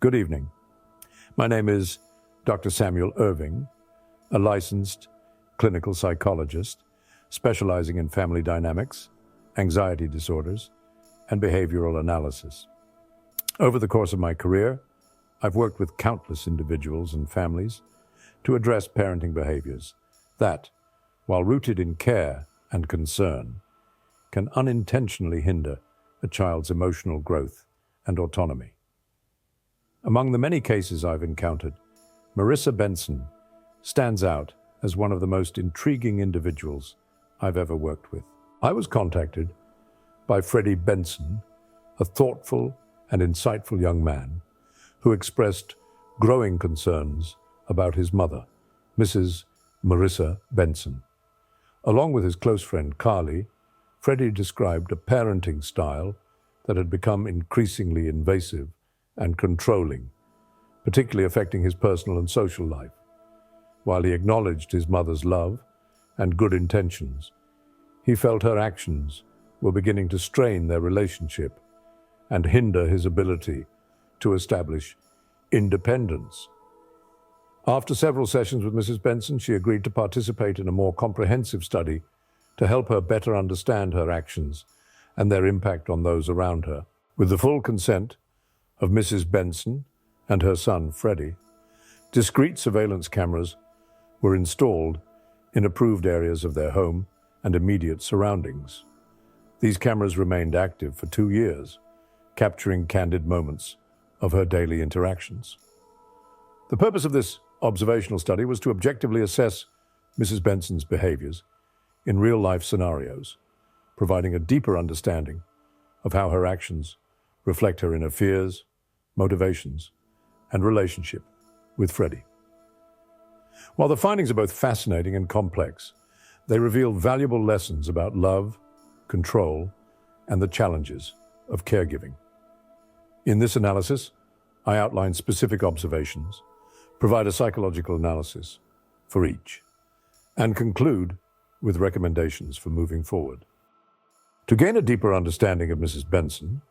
Good evening. My name is Dr. Samuel Irving, a licensed clinical psychologist specializing in family dynamics, anxiety disorders, and behavioral analysis. Over the course of my career, I've worked with countless individuals and families to address parenting behaviors that, while rooted in care and concern, can unintentionally hinder a child's emotional growth and autonomy. Among the many cases I've encountered, Marissa Benson stands out as one of the most intriguing individuals I've ever worked with. I was contacted by Freddie Benson, a thoughtful and insightful young man who expressed growing concerns about his mother, Mrs. Marissa Benson. Along with his close friend Carly, Freddie described a parenting style that had become increasingly invasive and controlling, particularly affecting his personal and social life. While he acknowledged his mother's love and good intentions, he felt her actions were beginning to strain their relationship and hinder his ability to establish independence. After several sessions with Mrs. Benson, she agreed to participate in a more comprehensive study to help her better understand her actions and their impact on those around her. With the full consent of Mrs. Benson and her son, Freddie, discrete surveillance cameras were installed in approved areas of their home and immediate surroundings. These cameras remained active for 2 years, capturing candid moments of her daily interactions. The purpose of this observational study was to objectively assess Mrs. Benson's behaviors in real-life scenarios, providing a deeper understanding of how her actions reflect her inner fears, motivations, and relationship with Freddie. While the findings are both fascinating and complex, they reveal valuable lessons about love, control, and the challenges of caregiving. In this analysis, I outline specific observations, provide a psychological analysis for each, and conclude with recommendations for moving forward. To gain a deeper understanding of Mrs. Benson,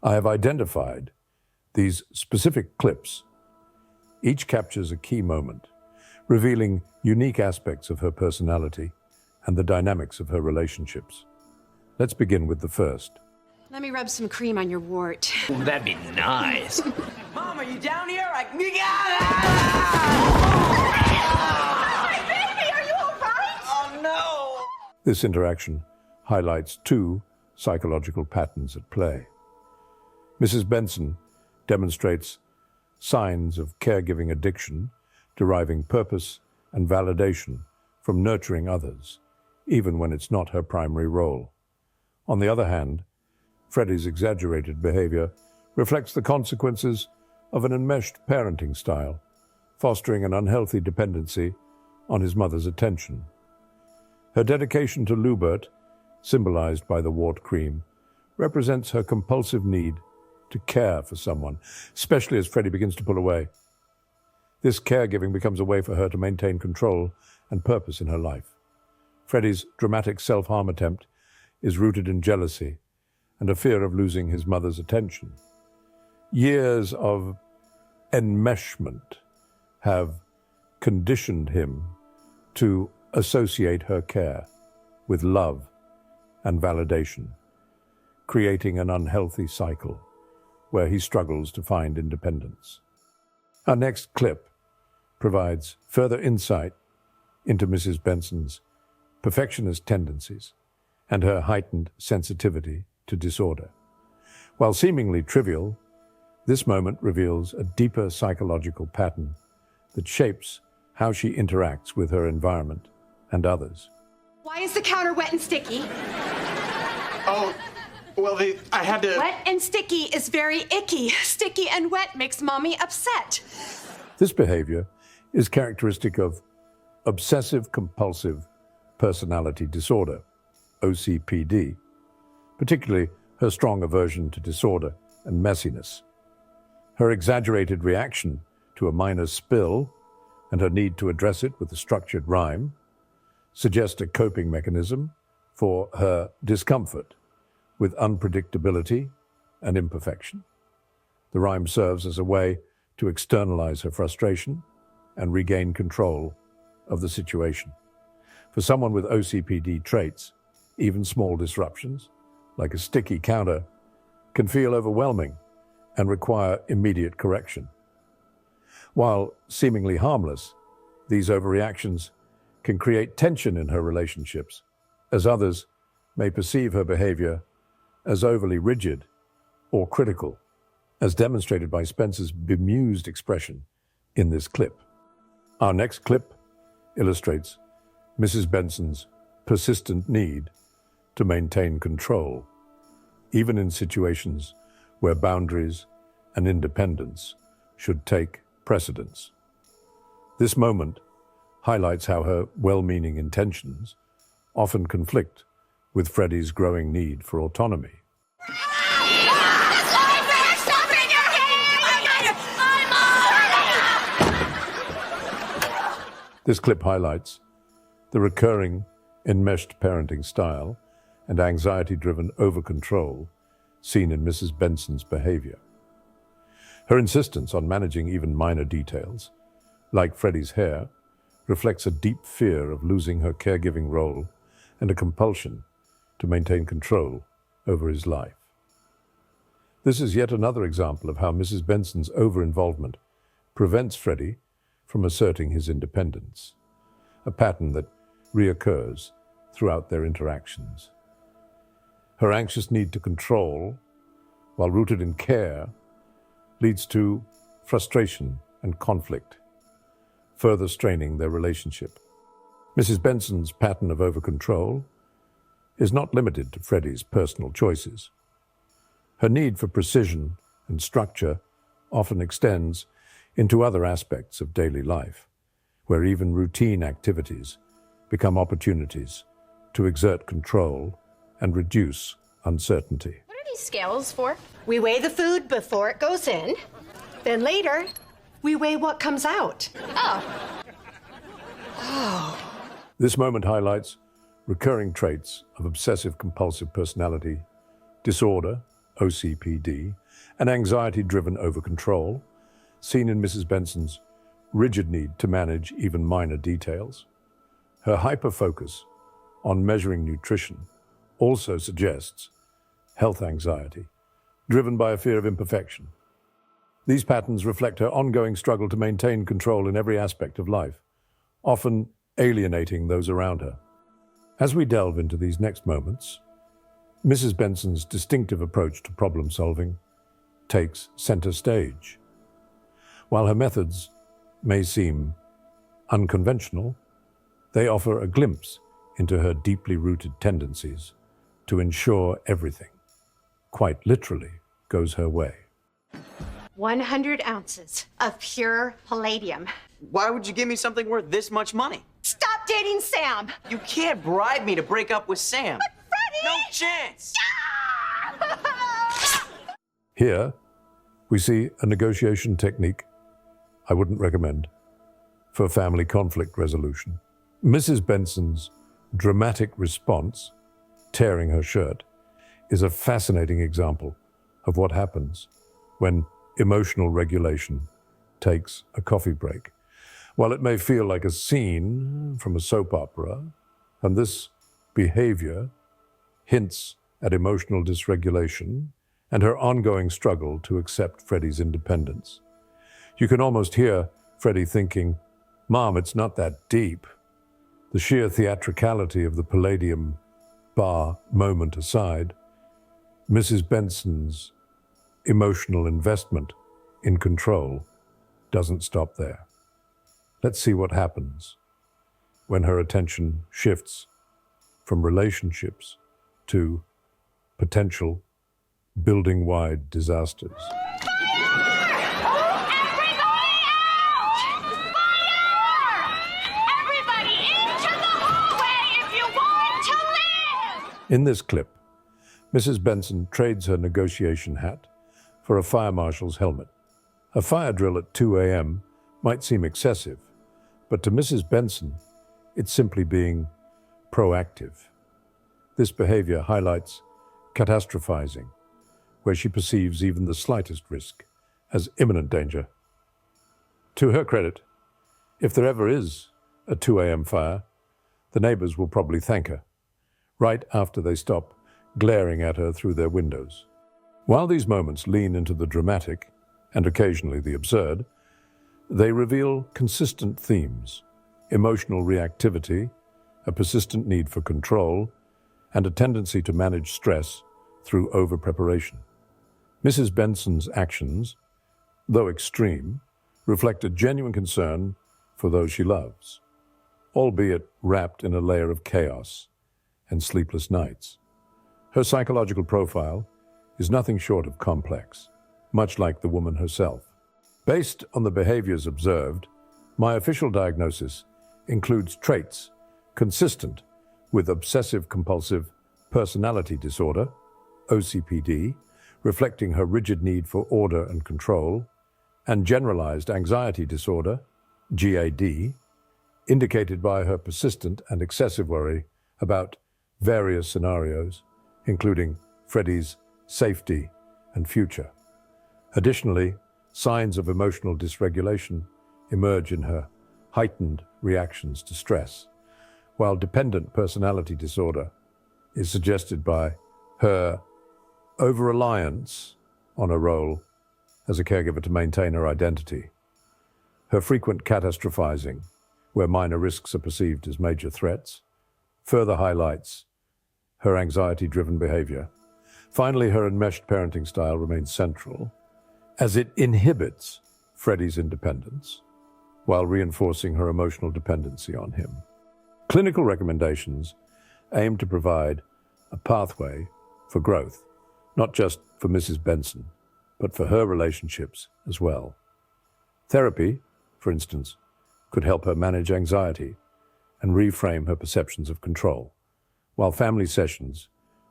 I have identified these specific clips. Each captures a key moment, revealing unique aspects of her personality and the dynamics of her relationships. Let's begin with the first. Let me rub some cream on your wart. Ooh, that'd be nice. Mom, are you down here? Hi, baby, are you all right? Oh, no. This interaction highlights two psychological patterns at play. Mrs. Benson demonstrates signs of caregiving addiction, deriving purpose and validation from nurturing others, even when it's not her primary role. On the other hand, Freddie's exaggerated behavior reflects the consequences of an enmeshed parenting style, fostering an unhealthy dependency on his mother's attention. Her dedication to Lubert, symbolized by the wart cream, represents her compulsive need to care for someone, especially as Freddie begins to pull away. This caregiving becomes a way for her to maintain control and purpose in her life. Freddie's dramatic self-harm attempt is rooted in jealousy and a fear of losing his mother's attention. Years of enmeshment have conditioned him to associate her care with love and validation, creating an unhealthy cycle where he struggles to find independence. Our next clip provides further insight into Mrs. Benson's perfectionist tendencies and her heightened sensitivity to disorder. While seemingly trivial, this moment reveals a deeper psychological pattern that shapes how she interacts with her environment and others. Why is the counter wet and sticky? Oh, well, I had to... Wet and sticky is very icky. Sticky and wet makes mommy upset. This behavior is characteristic of obsessive-compulsive personality disorder, OCPD, particularly her strong aversion to disorder and messiness. Her exaggerated reaction to a minor spill and her need to address it with a structured rhyme suggest a coping mechanism for her discomfort with unpredictability and imperfection. The rhyme serves as a way to externalize her frustration and regain control of the situation. For someone with OCPD traits, even small disruptions, like a sticky counter, can feel overwhelming and require immediate correction. While seemingly harmless, these overreactions can create tension in her relationships, as others may perceive her behavior as overly rigid or critical, as demonstrated by Spencer's bemused expression in this clip. Our next clip illustrates Mrs. Benson's persistent need to maintain control, even in situations where boundaries and independence should take precedence. This moment highlights how her well-meaning intentions often conflict with Freddie's growing need for autonomy. This clip highlights the recurring enmeshed parenting style and anxiety-driven over-control seen in Mrs. Benson's behavior. Her insistence on managing even minor details, like Freddie's hair, reflects a deep fear of losing her caregiving role and a compulsion to maintain control over his life. This is yet another example of how Mrs. Benson's over-involvement prevents Freddie from asserting his independence, a pattern that reoccurs throughout their interactions. Her anxious need to control, while rooted in care, leads to frustration and conflict, further straining their relationship. Mrs. Benson's pattern of over-control is not limited to Freddie's personal choices. Her need for precision and structure often extends into other aspects of daily life, where even routine activities become opportunities to exert control and reduce uncertainty. What are these scales for? We weigh the food before it goes in. Then later, we weigh what comes out. This moment highlights recurring traits of obsessive-compulsive personality disorder, OCPD, and anxiety-driven over-control, seen in Mrs. Benson's rigid need to manage even minor details. Her hyper-focus on measuring nutrition also suggests health anxiety, driven by a fear of imperfection. These patterns reflect her ongoing struggle to maintain control in every aspect of life, often alienating those around her. As we delve into these next moments, Mrs. Benson's distinctive approach to problem-solving takes center stage. While her methods may seem unconventional, they offer a glimpse into her deeply rooted tendencies to ensure everything, quite literally, goes her way. 100 ounces of pure palladium. Why would you give me something worth this much money? Stop dating Sam! You can't bribe me to break up with Sam. Freddie! No chance! Here, we see a negotiation technique I wouldn't recommend for family conflict resolution. Mrs. Benson's dramatic response, tearing her shirt, is a fascinating example of what happens when emotional regulation takes a coffee break. While it may feel like a scene from a soap opera, and this behavior hints at emotional dysregulation and her ongoing struggle to accept Freddie's independence. You can almost hear Freddie thinking, "Mom, it's not that deep." The sheer theatricality of the Palladium bar moment aside, Mrs. Benson's emotional investment in control doesn't stop there. Let's see what happens when her attention shifts from relationships to potential building-wide disasters. In this clip, Mrs. Benson trades her negotiation hat for a fire marshal's helmet. A fire drill at 2 a.m. might seem excessive, but to Mrs. Benson, it's simply being proactive. This behavior highlights catastrophizing, where she perceives even the slightest risk as imminent danger. To her credit, if there ever is a 2 a.m. fire, the neighbors will probably thank her, right after they stop glaring at her through their windows. While these moments lean into the dramatic, and occasionally the absurd, they reveal consistent themes: emotional reactivity, a persistent need for control, and a tendency to manage stress through over-preparation. Mrs. Benson's actions, though extreme, reflect a genuine concern for those she loves, albeit wrapped in a layer of chaos and sleepless nights. Her psychological profile is nothing short of complex, much like the woman herself. Based on the behaviors observed, my official diagnosis includes traits consistent with obsessive-compulsive personality disorder, OCPD, reflecting her rigid need for order and control, and generalized anxiety disorder, GAD, indicated by her persistent and excessive worry about various scenarios, including Freddie's safety and future. Additionally, signs of emotional dysregulation emerge in her heightened reactions to stress, while dependent personality disorder is suggested by her over-reliance on a role as a caregiver to maintain her identity, her frequent catastrophizing, where minor risks are perceived as major threats, further highlights her anxiety-driven behavior. Finally, her enmeshed parenting style remains central, as it inhibits Freddie's independence while reinforcing her emotional dependency on him. Clinical recommendations aim to provide a pathway for growth, not just for Mrs. Benson, but for her relationships as well. Therapy, for instance, could help her manage anxiety and reframe her perceptions of control, while family sessions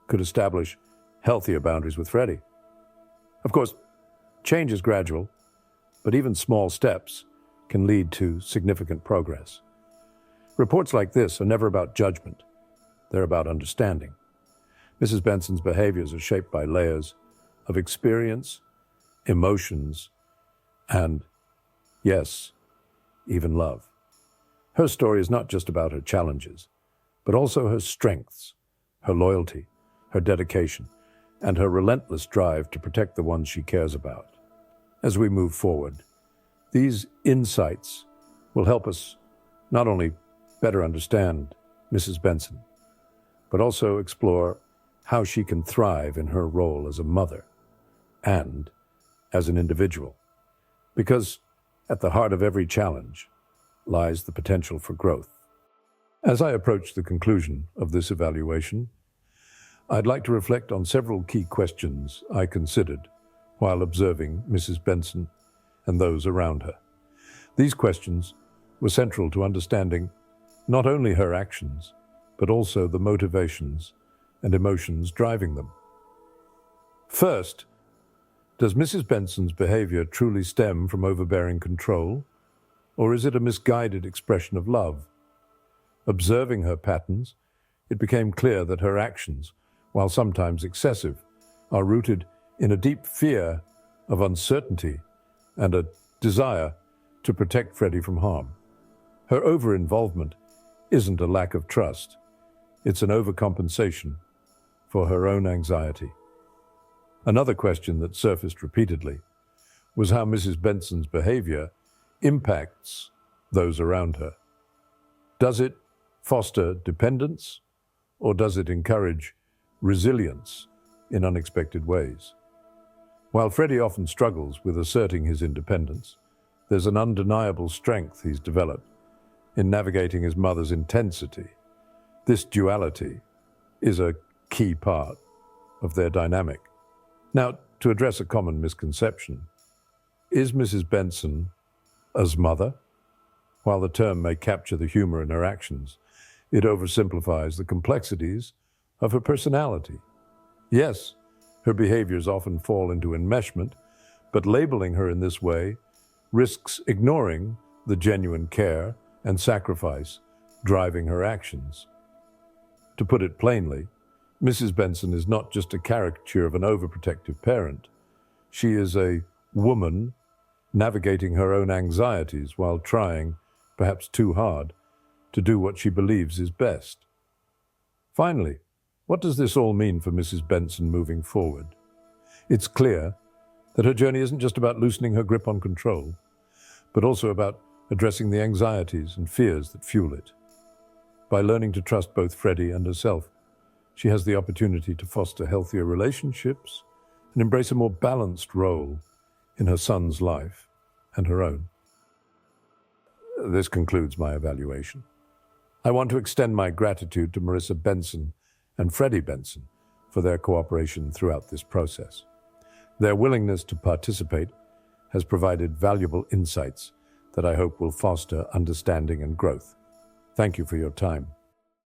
could establish healthier boundaries with Freddie. Of course, change is gradual, but even small steps can lead to significant progress. Reports like this are never about judgment. They're about understanding. Mrs. Benson's behaviors are shaped by layers of experience, emotions, and, yes, even love. Her story is not just about her challenges, but also her strengths, her loyalty, her dedication, and her relentless drive to protect the ones she cares about. As we move forward, these insights will help us not only better understand Mrs. Benson, but also explore how she can thrive in her role as a mother and as an individual. Because at the heart of every challenge lies the potential for growth. As I approach the conclusion of this evaluation, I'd like to reflect on several key questions I considered while observing Mrs. Benson and those around her. These questions were central to understanding not only her actions, but also the motivations and emotions driving them. First, does Mrs. Benson's behavior truly stem from overbearing control, or is it a misguided expression of love? Observing her patterns, it became clear that her actions, while sometimes excessive, are rooted in a deep fear of uncertainty and a desire to protect Freddie from harm. Her over-involvement isn't a lack of trust. It's an overcompensation for her own anxiety. Another question that surfaced repeatedly was how Mrs. Benson's behavior impacts those around her. Does it foster dependence, or does it encourage resilience in unexpected ways? While Freddie often struggles with asserting his independence, there's an undeniable strength he's developed in navigating his mother's intensity. This duality is a key part of their dynamic. Now, to address a common misconception, is Mrs. Benson a mother? While the term may capture the humor in her actions, it oversimplifies the complexities of her personality. Yes, her behaviors often fall into enmeshment, but labeling her in this way risks ignoring the genuine care and sacrifice driving her actions. To put it plainly, Mrs. Benson is not just a caricature of an overprotective parent. She is a woman navigating her own anxieties while trying, perhaps too hard, to do what she believes is best. Finally, what does this all mean for Mrs. Benson moving forward? It's clear that her journey isn't just about loosening her grip on control, but also about addressing the anxieties and fears that fuel it. By learning to trust both Freddie and herself, she has the opportunity to foster healthier relationships and embrace a more balanced role in her son's life and her own. This concludes my evaluation. I want to extend my gratitude to Marissa Benson and Freddie Benson for their cooperation throughout this process. Their willingness to participate has provided valuable insights that I hope will foster understanding and growth. Thank you for your time.